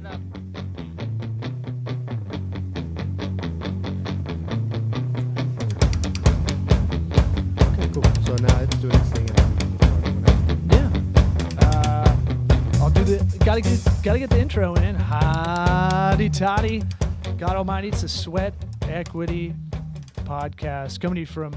up. Okay, cool. So now it's doing its thing. I'll do the. Gotta get the intro in. Howdy toddy. God Almighty, it's a Sweat Equity podcast coming to you from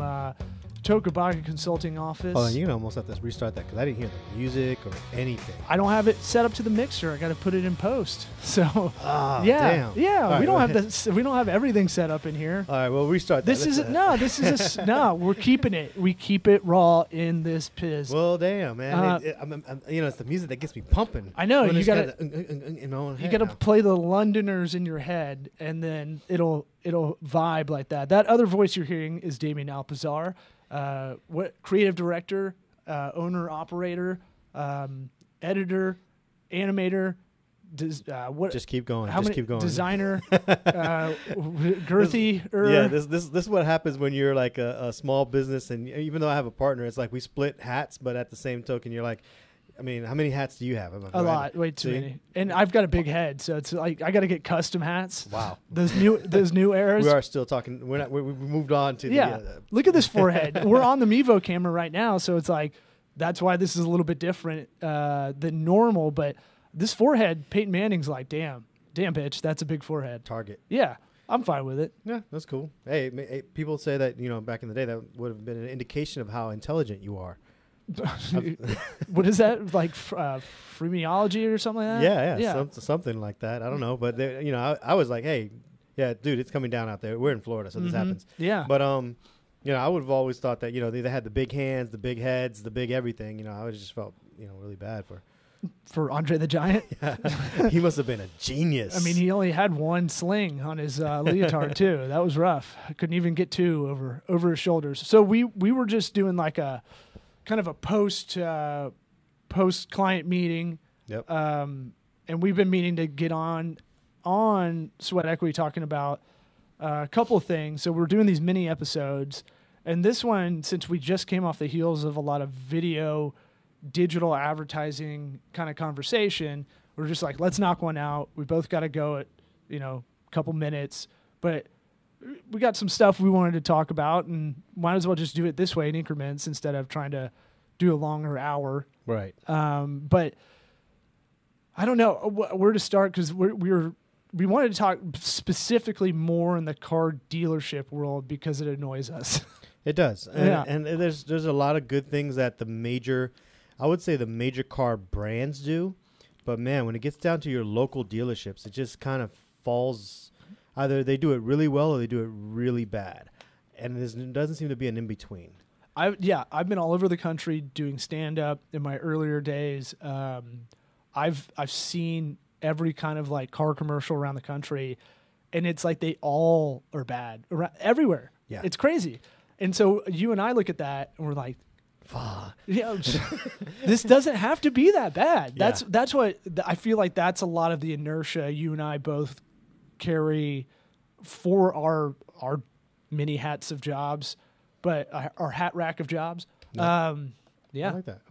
Tocobaga Consulting office. Oh, and you can almost have to restart that because I didn't hear the music or anything. I don't have it set up to the mixer. I got to put it in post. So Ah, yeah, damn. yeah. All We right, don't go have ahead. this. We don't have everything set up in here. All right, well, restart that. This is no. This is no. We're keeping it. We keep it raw in this piz. Well, damn, man. It's the music that gets me pumping. I know, When you it's gotta- got You got to play the Londoners in your head, and then it'll vibe like that. That other voice you're hearing is Damian Alpizar, creative director, owner, operator, editor, animator. Just keep going. How Just many keep going. designer, girthy. Yeah, this is what happens when you're like a small business, and even though I have a partner, it's like we split hats, but at the same token, you're like, I mean, how many hats do you have? A lot, way too many. And I've got a big head, so it's like I got to get custom hats. Wow. Those new eras. We are still talking. We're not. We moved on to the. Look at this forehead. We're on the Mevo camera right now, so it's like that's why this is a little bit different than normal. But this forehead, Peyton Manning's like, damn, bitch, that's a big forehead. Target. Yeah, I'm fine with it. Yeah, that's cool. Hey, people say that back in the day that would have been an indication of how intelligent you are. What is that, like phrenology or something like that? Yeah. Something like that. I don't know, but I was like, hey, yeah, dude, it's coming down out there. We're in Florida, so this happens. Yeah, but I would have always thought that they had the big hands, the big heads, the big everything. I always just felt really bad for Andre the Giant. He must have been a genius. I mean, he only had one sling on his leotard too. That was rough. I couldn't even get two over his shoulders. So we were just doing like a kind of a post client meeting. Yep. And we've been meaning to get on Sweat Equity talking about a couple of things. So we're doing these mini episodes, and this one, since we just came off the heels of a lot of video, digital advertising kind of conversation, we're just like, let's knock one out. We both got to go at a couple minutes, but we got some stuff we wanted to talk about, and might as well just do it this way in increments instead of trying to do a longer hour. Right. But I don't know where to start, because we wanted to talk specifically more in the car dealership world because it annoys us. It does. And there's a lot of good things that the major car brands do. But man, when it gets down to your local dealerships, it just kind of falls. Either they do it really well or they do it really bad. And there doesn't seem to be an in-between. I've been all over the country doing stand-up in my earlier days. I've seen every kind of like car commercial around the country, and it's like they all are bad everywhere. Yeah. It's crazy. And so you and I look at that and we're like, this doesn't have to be that bad. Yeah. That's what I feel like. That's a lot of the inertia you and I both carry for our mini hats of jobs, but our hat rack of jobs. Yeah. Yeah, I like that.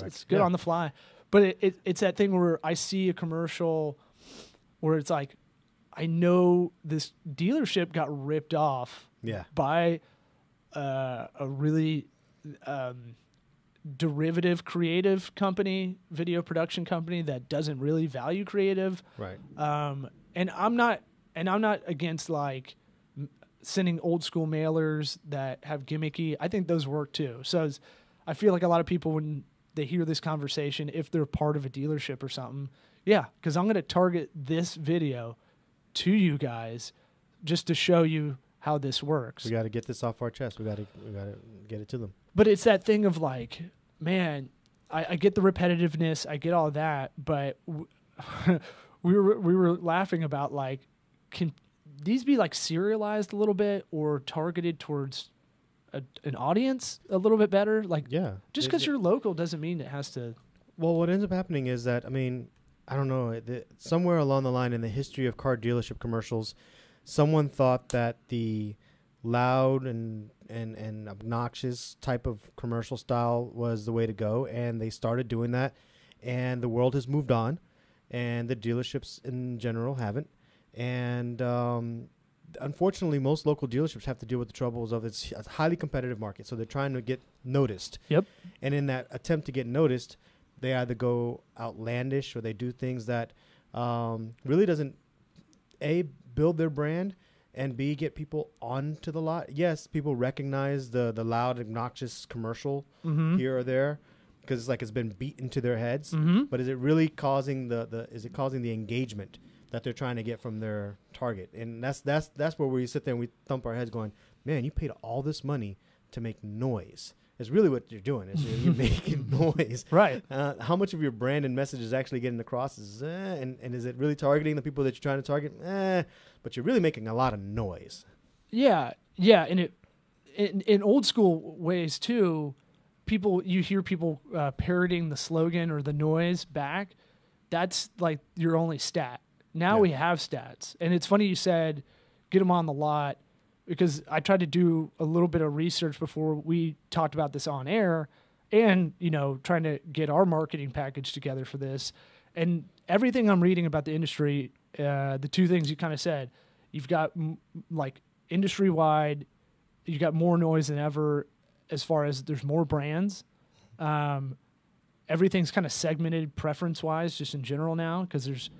It's good on the fly. But it's that thing where I see a commercial where it's like, I know this dealership got ripped off by a really derivative creative company, video production company that doesn't really value creative. Right. And I'm not against like sending old school mailers that have gimmicky. I think those work too. So I feel like a lot of people, when they hear this conversation, if they're part of a dealership or something, because I'm going to target this video to you guys just to show you how this works. We got to get this off our chest. We got to get it to them. But it's that thing of like, man, I get the repetitiveness, I get all that, but we were laughing about like, can these be like serialized a little bit or targeted towards an audience a little bit better? Like, just because you're local doesn't mean it has to. Well, what ends up happening is that, I mean, I don't know, somewhere along the line in the history of car dealership commercials, someone thought that the loud and obnoxious type of commercial style was the way to go, and they started doing that, and the world has moved on, and the dealerships in general haven't. And unfortunately, most local dealerships have to deal with the troubles of it's a highly competitive market, so they're trying to get noticed. Yep. And in that attempt to get noticed, they either go outlandish or they do things that really doesn't, A, build their brand, and B, get people onto the lot. Yes, people recognize the loud, obnoxious commercial here or there because it's like it's been beaten to their heads. But is it really causing is it causing the engagement that they're trying to get from their target? And that's where we sit there and we thump our heads going, man, you paid all this money to make noise. It's really what you're doing is you're making noise. Right. How much of your brand and message is actually getting across and is it really targeting the people that you're trying to target? But you're really making a lot of noise. Yeah. Yeah. And in old school ways too, you hear people parroting the slogan or the noise back. That's like your only stat. Now we have stats. And it's funny you said, get them on the lot, because I tried to do a little bit of research before we talked about this on air and, trying to get our marketing package together for this. And everything I'm reading about the industry, the two things you kind of said, you've got like industry-wide, you've got more noise than ever as far as there's more brands. Everything's kind of segmented preference-wise just in general now because there's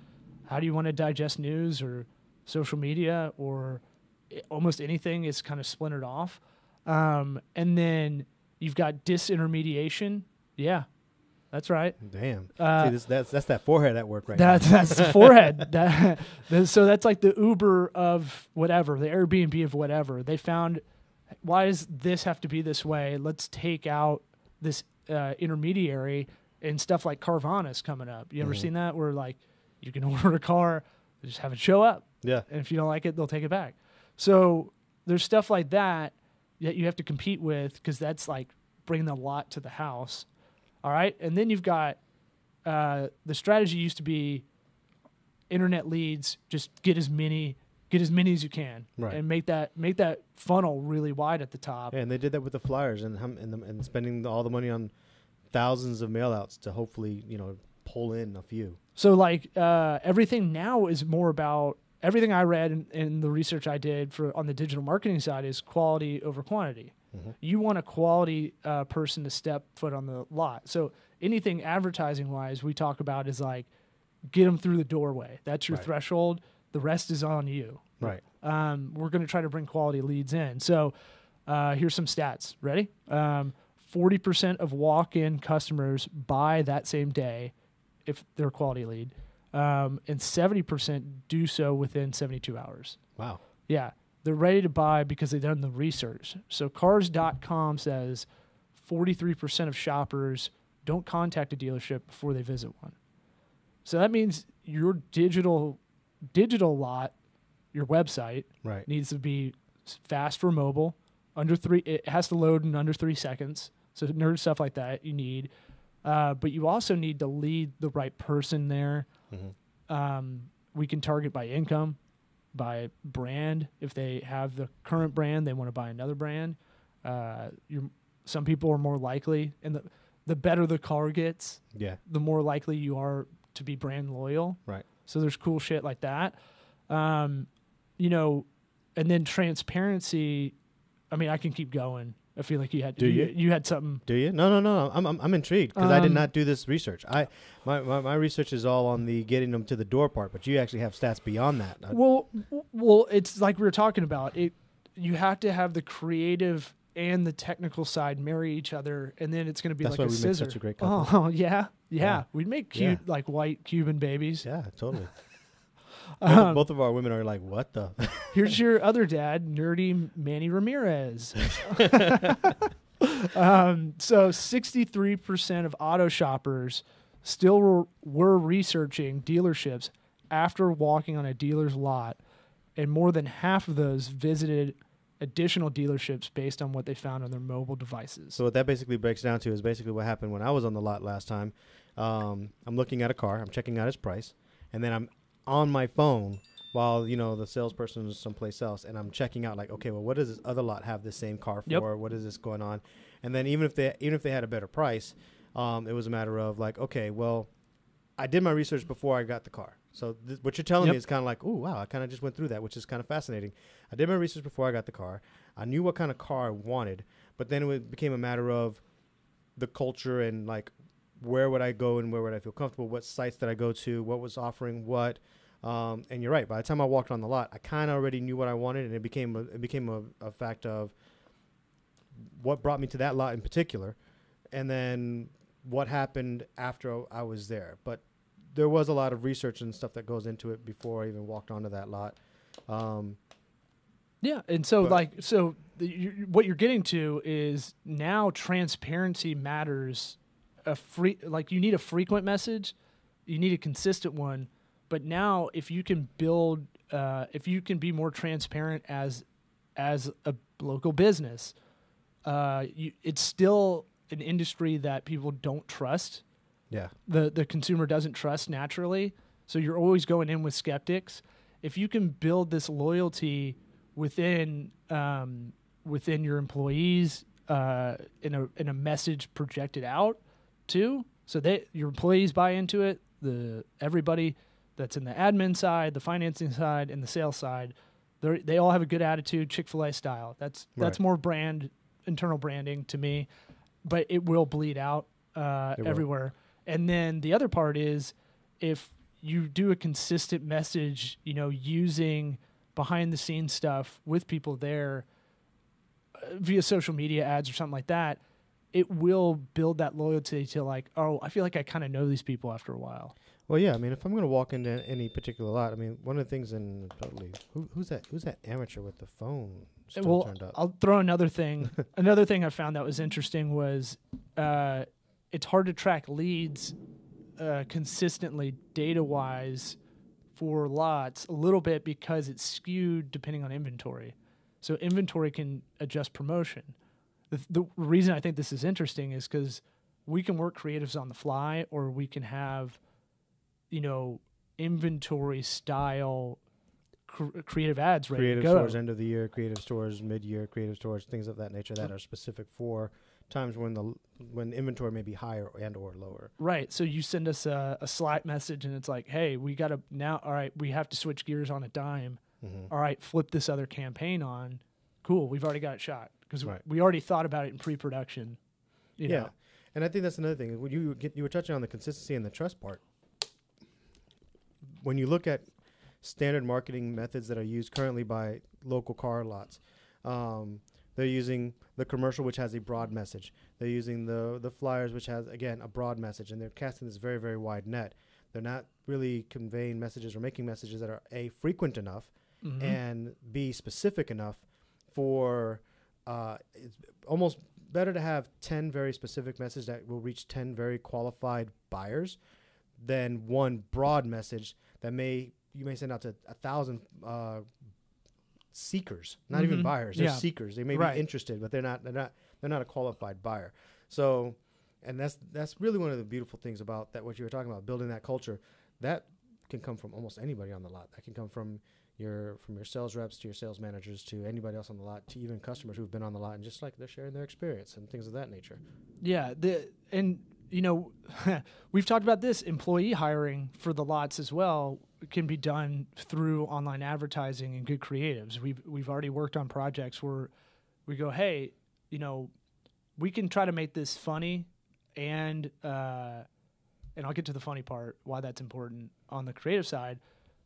how do you want to digest news or social media or almost anything is kind of splintered off. And then you've got disintermediation. Yeah, that's right. Damn. See, that's that forehead at work right now. That's the forehead. So that's like the Uber of whatever, the Airbnb of whatever. They found, why does this have to be this way? Let's take out this intermediary, and stuff like Carvana's coming up. You ever seen that? Where like you can order a car, just have it show up. Yeah. And if you don't like it, they'll take it back. So there's stuff like that you have to compete with because that's like bringing the lot to the house. All right. And then you've got the strategy used to be internet leads, just get as many as you can, right, and make that funnel really wide at the top. Yeah, and they did that with the flyers and spending all the money on thousands of mail outs to hopefully, pull in a few. So like everything now is more about, everything I read in the research I did on the digital marketing side is quality over quantity. You want a quality person to step foot on the lot. So anything advertising wise we talk about is like get them through the doorway. That's your threshold. The rest is on you. Right. We're going to try to bring quality leads in. So here's some stats. Ready? 40% of walk-in customers buy that same day if they're a quality lead. And 70% do so within 72 hours. Wow. Yeah. They're ready to buy because they've done the research. So cars.com says 43% of shoppers don't contact a dealership before they visit one. So that means your digital lot, your website, needs to be fast for mobile. It has to load in under 3 seconds. So nerd stuff like that you need. But you also need to lead the right person there. We can target by income, by brand. If they have the current brand, they want to buy another brand. Some people are more likely, and the better the car gets, the more likely you are to be brand loyal. Right. So there's cool shit like that. And then transparency. I mean, I can keep going. I feel like you had. You had something? Do you? No. I'm intrigued because I did not do this research. My research is all on the getting them to the door part, but you actually have stats beyond that. Well, it's like we were talking about. You have to have the creative and the technical side marry each other, and then it's going to be like a scissor. That's why we make such a great couple. Oh yeah. We'd make cute like white Cuban babies. Yeah, totally. Both of our women are like, what the? Here's your other dad, nerdy Manny Ramirez. So 63% of auto shoppers still were researching dealerships after walking on a dealer's lot, and more than half of those visited additional dealerships based on what they found on their mobile devices. So what that basically breaks down to is basically what happened when I was on the lot last time. I'm looking at a car, I'm checking out its price, and then I'm on my phone while, the salesperson is someplace else, and I'm checking out like, okay, well, what does this other lot have this same car for? Yep. What is this going on? And then even if they had a better price, it was a matter of like, okay, well, I did my research before I got the car. So what you're telling Yep. me is kind of like, oh, wow, I kind of just went through that, which is kind of fascinating. I did my research before I got the car. I knew what kind of car I wanted, but then it became a matter of the culture and like where would I go and where would I feel comfortable, what sites did I go to, what was offering what. And you're right. By the time I walked on the lot, I kind of already knew what I wanted, and it became a fact of what brought me to that lot in particular, and then what happened after I was there. But there was a lot of research and stuff that goes into it before I even walked onto that lot. Yeah, and so what you're getting to is now transparency matters. You need a frequent message, you need a consistent one. But now, if you can be more transparent as a local business, it's still an industry that people don't trust. Yeah, the consumer doesn't trust naturally, so you're always going in with skeptics. If you can build this loyalty within your employees in a message projected out too, so your employees buy into it, everybody that's in the admin side, the financing side, and the sales side, they all have a good attitude, Chick-fil-A style. That's more internal branding to me, but it will bleed out everywhere. And then the other part is if you do a consistent message, using behind the scenes stuff with people there via social media ads or something like that, it will build that loyalty to like, oh, I feel like I kind of know these people after a while. Well, yeah. I mean, if I'm going to walk into any particular lot, I mean, one of the things who's that amateur with the phone still turned up? I'll throw another thing. Another thing I found that was interesting was it's hard to track leads consistently data-wise for lots a little bit because it's skewed depending on inventory. So inventory can adjust promotion. The reason I think this is interesting is because we can work creatives on the fly, or we can have inventory style creative ads ready creative to go. stores end of the year, creative stores mid-year, creative stores, things of that nature that are specific for times when inventory may be higher and or lower. Right. So you send us a Slack message and it's like, hey, we got to now. All right, we have to switch gears on a dime. Mm-hmm. All right, flip this other campaign on. Cool, we've already got it shot because we already thought about it in pre-production. You know? And I think that's another thing. When you were touching on the consistency and the trust part. When you look at standard marketing methods that are used currently by local car lots, they're using the commercial, which has a broad message. They're using the flyers, which has, again, a broad message. And they're casting this very, very wide net. They're not really conveying messages or making messages that are, A, frequent enough, mm-hmm. and B, specific enough for it's almost better to have 10 very specific messages that will reach 10 very qualified buyers than one broad message that you may send out to 1,000 seekers, not mm-hmm. even buyers. They're seekers. They may be interested, but they're not a qualified buyer. So, and that's really one of the beautiful things about that. What you were talking about, building that culture, that can come from almost anybody on the lot. That can come from your sales reps to your sales managers to anybody else on the lot to even customers who've been on the lot and just like they're sharing their experience and things of that nature. Yeah, we've talked about this. Employee hiring for the lots as well can be done through online advertising and good creatives. We've already worked on projects where we go, hey, we can try to make this funny and I'll get to the funny part, why that's important on the creative side.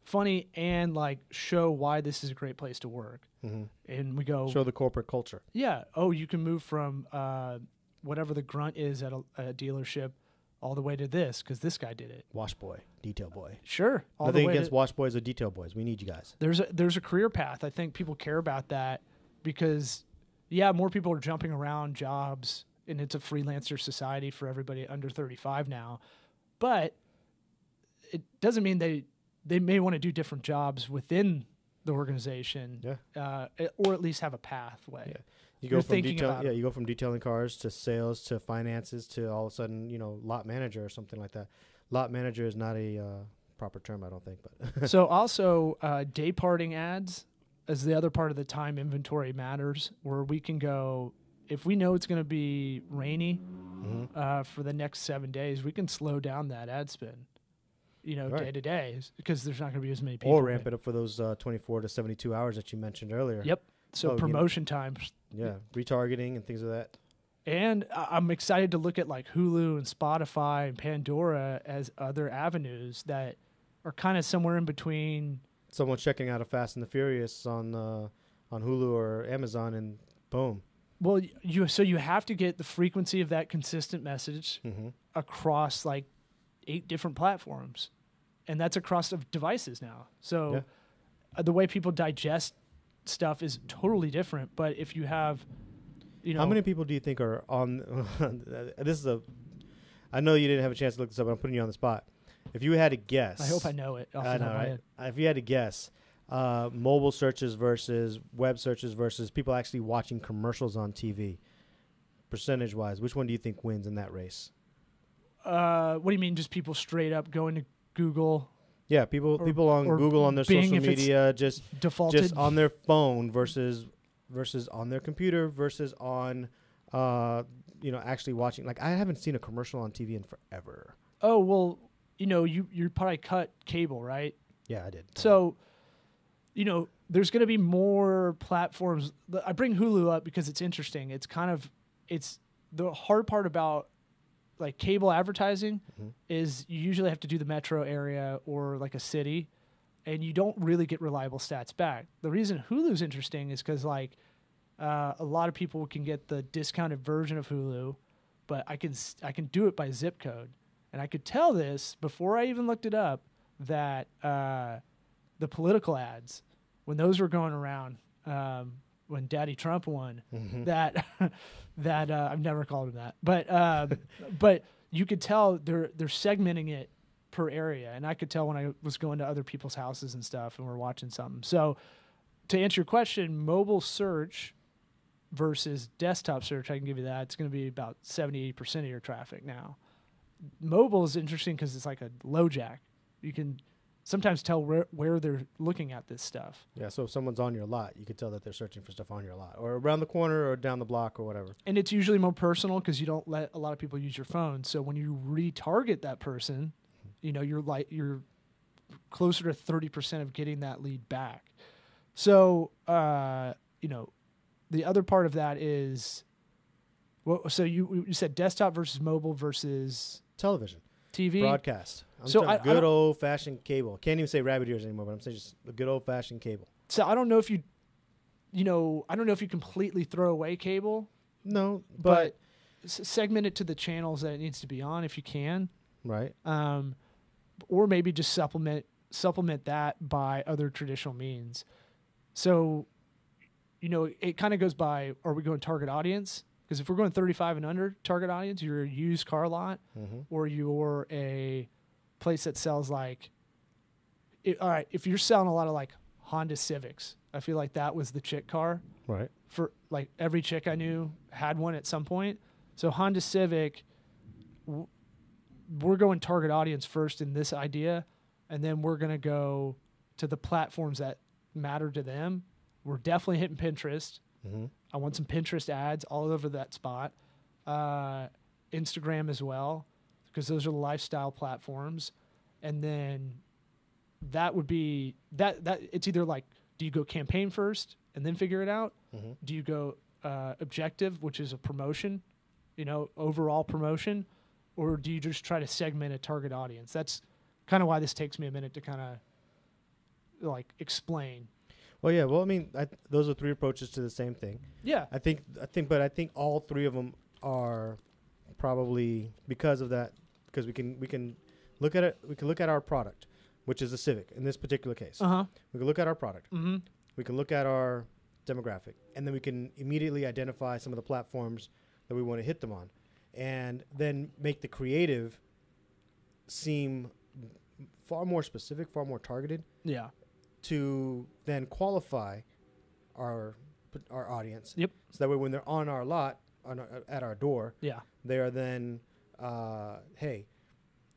Funny and like show why this is a great place to work. Mm-hmm. And we go show the corporate culture. Yeah. Oh, you can move from whatever the grunt is at a dealership all the way to this because this guy did it. Wash boy, detail boy. Sure. Nothing against wash boys or detail boys. We need you guys. There's a career path. I think people care about that because more people are jumping around jobs and it's a freelancer society for everybody under 35 now. But it doesn't mean they may want to do different jobs within the organization, or at least have a pathway. Yeah. You go from detailing cars to sales to finances to all of a sudden, lot manager or something like that. Lot manager is not a proper term, I don't think. But so also day parting ads as the other part of the time inventory matters, where we can go if we know it's going to be rainy mm-hmm. For the next 7 days, we can slow down that ad spend. day to day, because there's not going to be as many people. Or ramp it up for those 24 to 72 hours that you mentioned earlier. Yep. So promotion times. Yeah, retargeting and things of that. And I'm excited to look at like Hulu and Spotify and Pandora as other avenues that are kind of somewhere in between. Someone's checking out a Fast and the Furious on Hulu or Amazon, and boom. Well, you have to get the frequency of that consistent message across like 8 different platforms, and that's across of devices now. So the way people digest stuff is totally different. But if you have, how many people do you think are on? This is I know you didn't have a chance to look this up, but I'm putting you on the spot. If you had to guess, I hope I know it. I know, right? If you had to guess, mobile searches versus web searches versus people actually watching commercials on TV, percentage-wise, which one do you think wins in that race? What do you mean? Just people straight up going to Google? Yeah, people on Google on their Bing, social media just defaulted, just on their phone versus on their computer versus on actually watching. Like, I haven't seen a commercial on TV in forever. Oh well, you probably cut cable, right? Yeah, I did. So, there's going to be more platforms. I bring Hulu up because it's interesting. It's the hard part about like cable advertising is you usually have to do the metro area or like a city, and you don't really get reliable stats back. The reason Hulu's interesting is because like a lot of people can get the discounted version of Hulu, but I can do it by zip code, and I could tell this before I even looked it up that the political ads, when those were going around, when Daddy Trump won, that I've never called him that, but you could tell they're segmenting it per area, and I could tell when I was going to other people's houses and stuff, and we're watching something. So, to answer your question, mobile search versus desktop search, I can give you that. It's going to be about 70-80% of your traffic now. Mobile is interesting because it's like a low jack. You can sometimes tell where they're looking at this stuff. Yeah, so if someone's on your lot, you could tell that they're searching for stuff on your lot or around the corner or down the block or whatever. And it's usually more personal because you don't let a lot of people use your phone. So when you retarget that person, you're closer to 30% of getting that lead back. So, the other part of that is, so you said desktop versus mobile versus television. TV, broadcast. Good old-fashioned cable. Can't even say rabbit ears anymore, but I'm saying just a good old-fashioned cable. So I don't know if you completely throw away cable. No, but segment it to the channels that it needs to be on if you can. Right. Or maybe just supplement that by other traditional means. So, it kind of goes by, are we going target audience? Because if we're going 35 and under target audience, you're a used car lot, or you're a place that sells like, all right, if you're selling a lot of like Honda Civics, I feel like that was the chick car. Right. For like every chick I knew had one at some point. So Honda Civic, we're going target audience first in this idea, and then we're going to go to the platforms that matter to them. We're definitely hitting Pinterest. I want some Pinterest ads all over that spot. Instagram as well, because those are the lifestyle platforms. And then that would be that it's either like, do you go campaign first and then figure it out? Do you go objective, which is a promotion, overall promotion, or do you just try to segment a target audience? That's kind of why this takes me a minute to kind of like explain. Well, yeah. Well, I mean, those are 3 approaches to the same thing. Yeah. I think all 3 of them are probably because of that. Because we can look at it. We can look at our product, which is a Civic in this particular case. We can look at our product. We can look at our demographic, and then we can immediately identify some of the platforms that we want to hit them on, and then make the creative seem far more specific, far more targeted. Yeah. To then qualify our audience. Yep. So that way when they're on our lot, at our door, they are then, hey,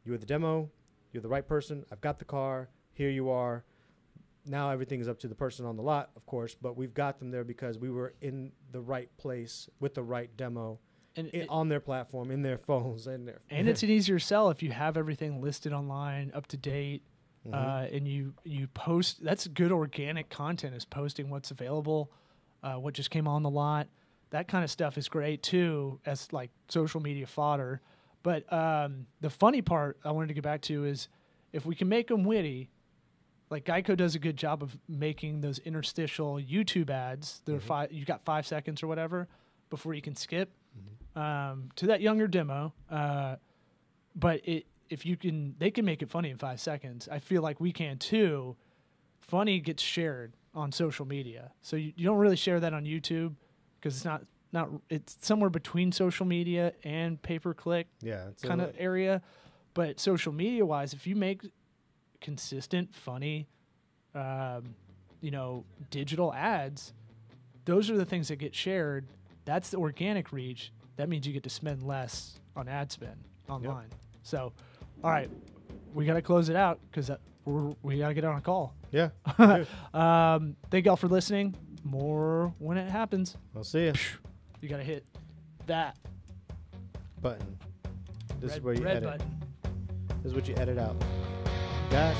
you have the demo, you're the right person, I've got the car, here you are. Now everything is up to the person on the lot, of course, but we've got them there because we were in the right place with the right demo on their platform, in their phones, and it's an easier sell if you have everything listed online, up to date, and you post. That's good organic content, is posting what's available, what just came on the lot. That kind of stuff is great too, as like social media fodder. But the funny part I wanted to get back to is if we can make them witty. Like Geico does a good job of making those interstitial YouTube ads. They're you got 5 seconds or whatever before you can skip to that younger demo. But if you can, they can make it funny in 5 seconds. I feel like we can too. Funny gets shared on social media, so you don't really share that on YouTube because it's not it's somewhere between social media and pay-per-click kind of area. But social media wise, if you make consistent, funny, digital ads, those are the things that get shared. That's the organic reach. That means you get to spend less on ad spend online. So, all right, we got to close it out because we got to get on a call. Yeah. Thank y'all for listening. More when it happens. I'll see you. You got to hit that button. This red, is where you red edit. Button. This is what you edit out. Dash.